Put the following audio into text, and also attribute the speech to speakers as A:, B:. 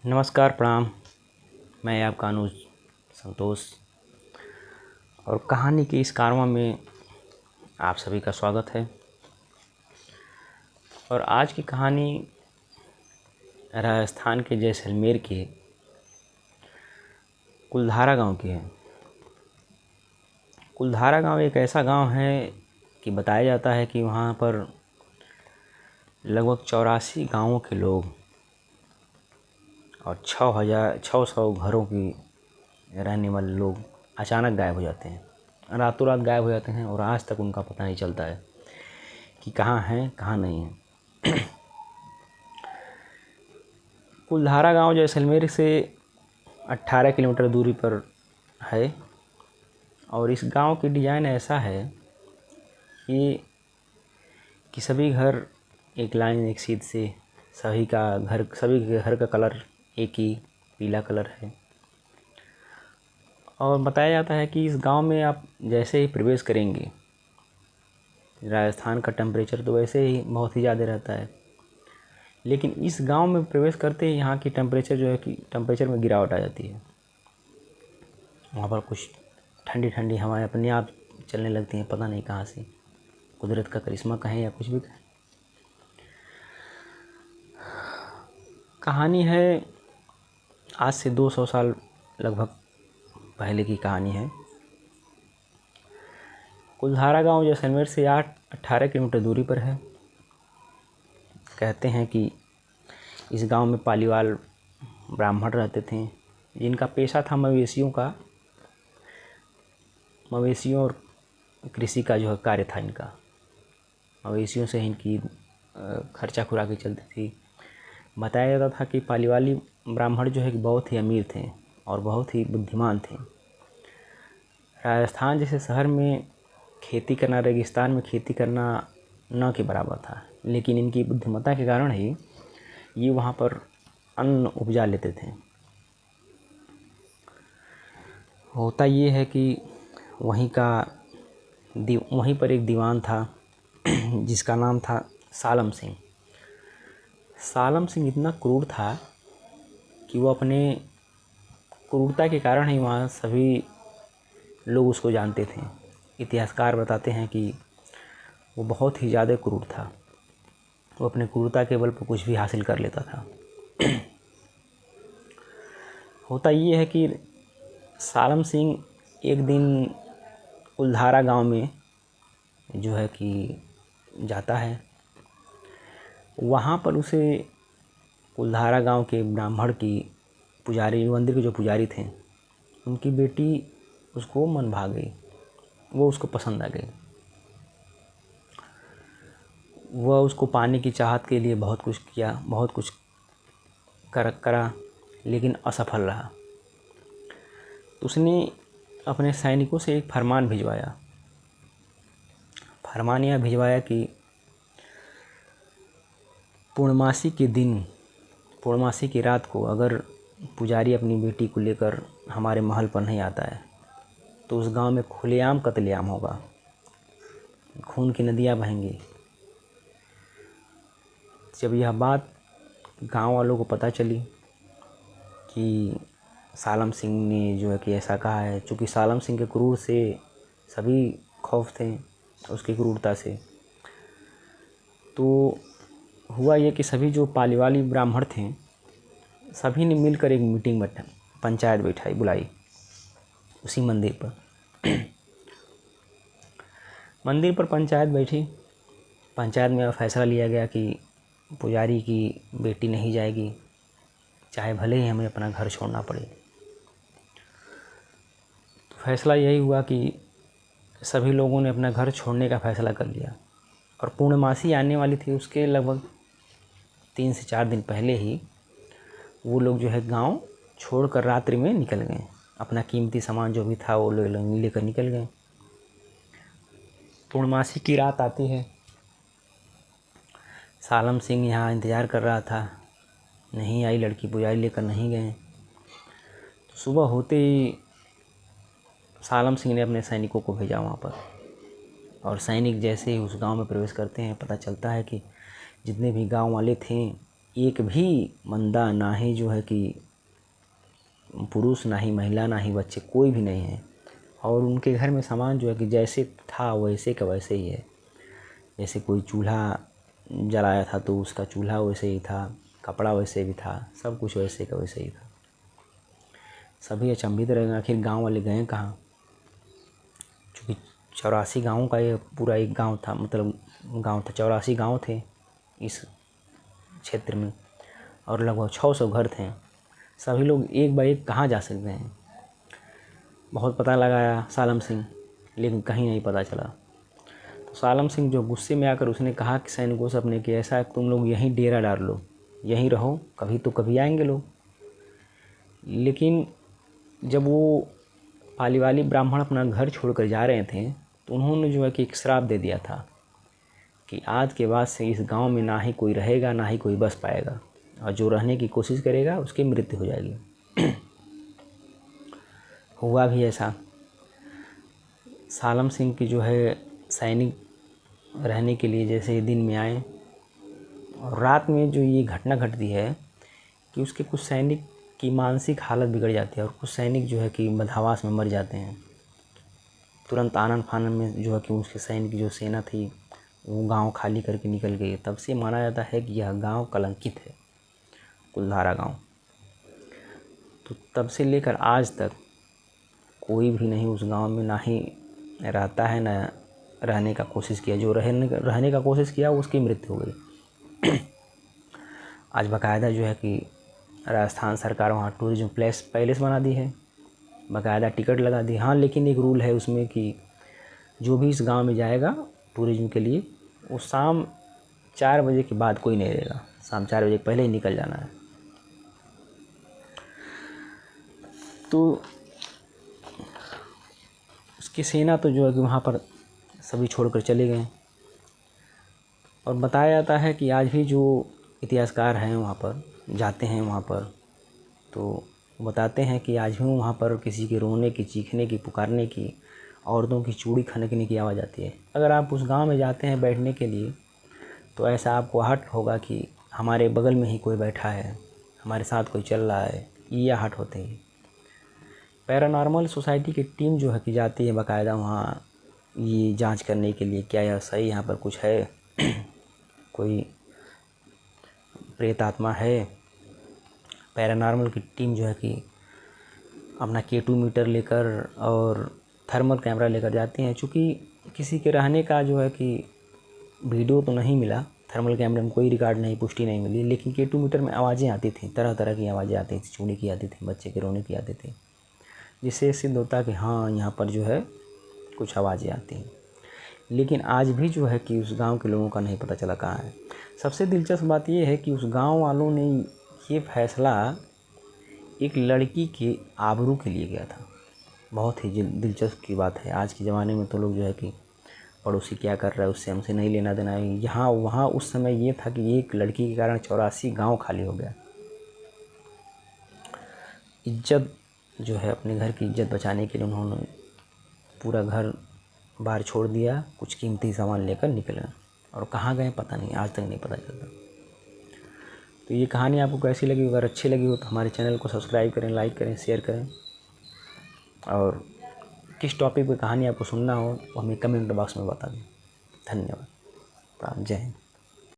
A: नमस्कार, प्रणाम। मैं आपका अनुज संतोष और कहानी की इस कारवां में आप सभी का स्वागत है। और आज की कहानी राजस्थान के जैसलमेर के कुलधारा गांव की है। कुलधारा गांव एक ऐसा गांव है कि बताया जाता है कि वहाँ पर लगभग 84 गांवों के लोग और 600 घरों की रहने वाले लोग अचानक गायब हो जाते हैं, रातों रात गायब हो जाते हैं और आज तक उनका पता नहीं चलता है कि कहाँ हैं कहाँ नहीं हैं। कुलधारा गांव जैसलमेर से 18 किलोमीटर दूरी पर है और इस गांव की डिज़ाइन ऐसा है कि सभी घर एक लाइन एक सीध से, सभी के घर का कलर एक ही पीला कलर है। और बताया जाता है कि इस गांव में आप जैसे ही प्रवेश करेंगे, राजस्थान का टेम्परेचर तो वैसे ही बहुत ही ज़्यादा रहता है, लेकिन इस गांव में प्रवेश करते ही यहाँ की टेम्परेचर में गिरावट आ जाती है। वहाँ पर कुछ ठंडी ठंडी हवाएं अपने आप चलने लगती हैं, पता नहीं कहाँ से, कुदरत का करिश्मा कहें या कुछ भी कहें। कहानी है आज से 200 साल लगभग पहले की कहानी है। कुलधारा गांव जैसलमेर से 18 किलोमीटर दूरी पर है। कहते हैं कि इस गांव में पालीवाल ब्राह्मण रहते थे, जिनका पेशा था मवेशियों और कृषि का जो है कार्य था इनका। मवेशियों से इनकी खर्चा खुराकी चलती थी। बताया जाता था कि पालीवाली ब्राह्मण जो है कि बहुत ही अमीर थे और बहुत ही बुद्धिमान थे। राजस्थान जैसे शहर में खेती करना, रेगिस्तान में खेती करना न के बराबर था, लेकिन इनकी बुद्धिमत्ता के कारण ही ये वहाँ पर अन्न उपजा लेते थे। होता ये है कि वहीं पर एक दीवान था जिसका नाम था सालम सिंह। सालम सिंह इतना क्रूर था कि वो अपने क्रूरता के कारण ही वहाँ सभी लोग उसको जानते थे। इतिहासकार बताते हैं कि वो बहुत ही ज़्यादा क्रूर था। वो अपने क्रूरता के बल पर कुछ भी हासिल कर लेता था। होता ये है कि सालम सिंह एक दिन कुलधारा गांव में जो है कि जाता है। वहाँ पर उसे कुलधारा गांव के ब्राह्मण की पुजारी, मंदिर के जो पुजारी थे, उनकी बेटी उसको मन भा गई, वो उसको पसंद आ गई। वह उसको पाने की चाहत के लिए बहुत कुछ किया, बहुत कुछ करा, लेकिन असफल रहा। तो उसने अपने सैनिकों से एक फरमान भिजवाया। फरमान यह भिजवाया कि पूर्णमासी की रात को अगर पुजारी अपनी बेटी को लेकर हमारे महल पर नहीं आता है तो उस गांव में खुलेआम कत्लेआम होगा, खून की नदियां बहेंगी। जब यह बात गांव वालों को पता चली कि सालम सिंह ने जो है कि ऐसा कहा है, चूँकि सालम सिंह के क्रूर से सभी खौफ थे, उसकी क्रूरता से, तो हुआ ये कि सभी जो पालीवाली ब्राह्मण थे, सभी ने मिलकर एक मीटिंग पंचायत बुलाई उसी मंदिर पर। मंदिर पर पंचायत बैठी। पंचायत में फैसला लिया गया कि पुजारी की बेटी नहीं जाएगी, चाहे भले ही हमें अपना घर छोड़ना पड़े। तो फैसला यही हुआ कि सभी लोगों ने अपना घर छोड़ने का फैसला कर लिया। और पूर्णमासी आने वाली थी, उसके लगभग 3 से 4 दिन पहले ही वो लोग जो है गांव छोड़कर रात्रि में निकल गए। अपना कीमती सामान जो भी था वो लेकर निकल गए। पूर्णमासी की रात आती है। सालम सिंह यहाँ इंतज़ार कर रहा था, नहीं आई लड़की, पुजारी लेकर नहीं गए। तो सुबह होते ही सालम सिंह ने अपने सैनिकों को भेजा वहाँ पर, और सैनिक जैसे ही उस गांव में प्रवेश करते हैं, पता चलता है कि जितने भी गांव वाले थे एक भी बंदा, ना ही जो है कि पुरुष, ना ही महिला, ना ही बच्चे, कोई भी नहीं है। और उनके घर में सामान जो है कि जैसे था वैसे का वैसे ही है। जैसे कोई चूल्हा जलाया था तो उसका चूल्हा वैसे ही था, कपड़ा वैसे भी था, सब कुछ वैसे का वैसे ही था। सभी अचंभित रह गए, आखिर गांव वाले गए कहाँ। चूँकि 84 गाँवों का ये पूरा एक गांव था, मतलब गांव था, 84 गांव थे इस क्षेत्र में, और लगभग 600 घर थे। सभी लोग एक बार एक कहाँ जा सकते हैं। बहुत पता लगाया सालम सिंह, लेकिन कहीं नहीं पता चला। तो सालम सिंह जो गुस्से में आकर उसने कहा कि सैनिकों से अपने कि ऐसा है तुम लोग यहीं डेरा डाल लो, यहीं रहो, कभी तो कभी आएंगे लोग। लेकिन जब वो पालीवाली ब्राह्मण अपना घर छोड़कर जा रहे थे तो उन्होंने जो है कि एक श्राप दे दिया था कि आज के बाद से इस गांव में ना ही कोई रहेगा, ना ही कोई बस पाएगा, और जो रहने की कोशिश करेगा उसकी मृत्यु हो जाएगी। हुआ भी ऐसा। सालम सिंह की जो है सैनिक रहने के लिए जैसे ही दिन में आए, और रात में जो ये घटना घटती है कि उसके कुछ सैनिक की मानसिक हालत बिगड़ जाती है और कुछ सैनिक जो है कि बदहवास में मर जाते हैं। तुरंत आनन फानन में जो है कि उसके सैनिक जो सेना थी वो गांव खाली करके निकल गई। तब से माना जाता है कि यह गांव कलंकित है, कुलधारा गांव। तो तब से लेकर आज तक कोई भी नहीं उस गांव में ना ही रहता है, ना रहने का कोशिश किया। जो रहने का कोशिश किया उसकी मृत्यु हो गई। आज बाकायदा जो है कि राजस्थान सरकार वहाँ टूरिज्म पैलेस बना दी है, बाकायदा टिकट लगा दी। हाँ, लेकिन एक रूल है उसमें कि जो भी इस गांव में जाएगा टूरिज्म के लिए, वो शाम 4 बजे के बाद कोई नहीं रहेगा, शाम 4 बजे पहले ही निकल जाना है। तो उसकी सेना तो जो है कि वहाँ पर सभी छोड़कर चले गए। और बताया जाता है कि आज भी जो इतिहासकार हैं वहाँ पर जाते हैं वहाँ पर, तो बताते हैं कि आज भी वहाँ पर किसी के रोने की, चीखने की, पुकारने की, औरतों की चूड़ी खनकने की आवाज़ आती है। अगर आप उस गांव में जाते हैं बैठने के लिए तो ऐसा आपको आहट होगा कि हमारे बगल में ही कोई बैठा है, हमारे साथ कोई चल रहा है, ये आहट होते हैं। पैरानॉर्मल सोसाइटी की टीम जो है कि जाती है बाकायदा वहाँ ये जांच करने के लिए क्या यह सही यहाँ पर कुछ है, कोई प्रेत आत्मा है। पैरानॉर्मल की टीम जो है कि अपना K2 मीटर लेकर और थर्मल कैमरा लेकर जाती हैं। चूँकि किसी के रहने का जो है कि वीडियो तो नहीं मिला, थर्मल कैमरे में कोई रिकॉर्ड नहीं, पुष्टि नहीं मिली, लेकिन K2 मीटर में आवाज़ें आती थी, तरह तरह की आवाज़ें आती थी, चूड़ी की आती थी, बच्चे के रोने की आती थी, जिससे सिद्ध होता कि हाँ यहाँ पर जो है कुछ आवाज़ें आती हैं। लेकिन आज भी जो है कि उस गांव के लोगों का नहीं पता चला कहाँ है। सबसे दिलचस्प बात यह है कि उस गांव वालों ने ये फैसला एक लड़की के आबरू के लिए किया था। बहुत ही दिलचस्प की बात है। आज के ज़माने में तो लोग जो है कि पड़ोसी क्या कर रहा है उससे हमसे नहीं लेना देना है। यहाँ वहाँ उस समय ये था कि एक लड़की के कारण 84 गांव खाली हो गया। इज्जत जो है, अपने घर की इज्जत बचाने के लिए उन्होंने पूरा घर बाहर छोड़ दिया, कुछ कीमती सामान लेकर निकले, और कहाँ गए पता नहीं, आज तक नहीं पता चलता। तो ये कहानी आपको कैसी लगी? अगर अच्छी लगी हो तो हमारे चैनल को सब्सक्राइब करें, लाइक करें, शेयर करें, और किस टॉपिक पे कहानी आपको सुनना हो तो हमें कमेंट बॉक्स में बता दें। धन्यवाद। जय हिंद।